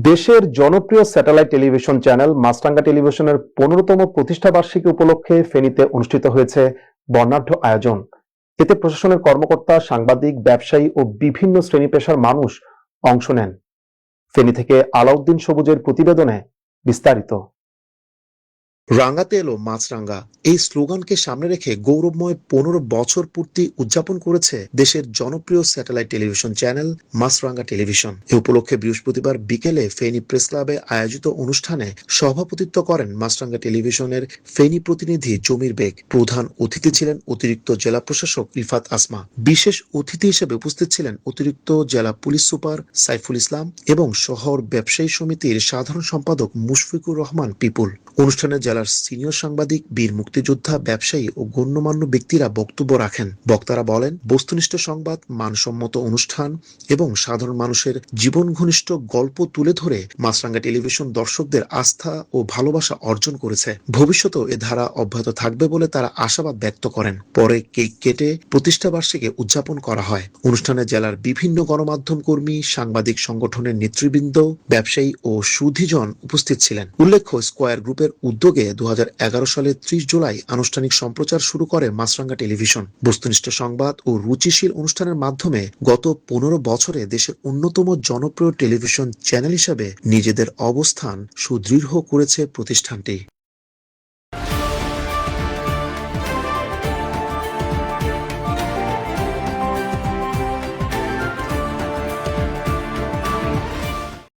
দেশের জনপ্রিয় satellite television channel মাছরাঙা টেলিভিশনের 15তম প্রতিষ্ঠাবার্ষিকী উপলক্ষে ফেনীতে অনুষ্ঠিত হয়েছে বর্ণাঢ্য আয়োজন। এতে প্রশাসনের কর্মকর্তা, সাংবাদিক, ব্যবসায়ী ও বিভিন্ন শ্রেণী পেশার মানুষ অংশ নেন। ফেনী থেকে আলাউদ্দিন সবুজের প্রতিবেদনে বিস্তারিত। রাঙ্গাতে এলো মাছরাঙা, এই স্লোগানকে সামনে রেখে গৌরবময় 15 বছর পূর্তি উদযাপন করেছে দেশের জনপ্রিয় স্যাটেলাইট টেলিভিশন চ্যানেল মাছরাঙা টেলিভিশন। এ উপলক্ষে বৃহস্পতিবার বিকেলে ফেনী প্রেস ক্লাবে আয়োজিত অনুষ্ঠানে সভাপতিত্ব করেন মাছরাঙা টেলিভিশনের ফেনী প্রতিনিধি জমির বেগ। প্রধান অতিথি ছিলেন অতিরিক্ত জেলা প্রশাসক রিফাত আসমা। বিশেষ অতিথি হিসেবে উপস্থিত ছিলেন অতিরিক্ত জেলা পুলিশ সুপার সাইফুল ইসলাম এবং শহর ব্যবসায়ী সমিতির সাধারণ সম্পাদক মুশফিকুর রহমান পিপুল। অনুষ্ঠানে জেলার সিনিয়র সাংবাদিক, বীর মুক্তিযোদ্ধা, ব্যবসায়ী ও গণ্যমান্য ব্যক্তিরা বক্তব্য রাখেন। বক্তারা বলেন, বস্তুনিষ্ঠ সংবাদ, মানসম্মত অনুষ্ঠান এবং সাধারণ মানুষের জীবন ঘনিষ্ঠ গল্প তুলে ধরে মাছরাঙা টেলিভিশন দর্শকদের আস্থা ও ভালোবাসা অর্জন করেছে। ভবিষ্যতেও এ ধারা অব্যাহত থাকবে বলে তারা আশাবাদ ব্যক্ত করেন। পরে কেক কেটে প্রতিষ্ঠাবার্ষিকী উদযাপন করা হয়। অনুষ্ঠানে জেলার বিভিন্ন গণমাধ্যম কর্মী, সাংবাদিক সংগঠনের নেতৃবৃন্দ, ব্যবসায়ী ও সুধীজন উপস্থিত ছিলেন। উল্লেখ্য, স্কয়ার গ্রুপের উদ্যোগে 2011 সালের 30 জুলাই আনুষ্ঠানিক সম্প্রচার শুরু করে মাছরাঙা টেলিভিশন। বস্তুনিষ্ঠ সংবাদ ও রুচিশীল অনুষ্ঠানের মাধ্যমে গত 15 বছরে দেশের অন্যতম জনপ্রিয় টেলিভিশন চ্যানেল হিসেবে নিজেদের অবস্থান সুদৃঢ় করেছে প্রতিষ্ঠানটি।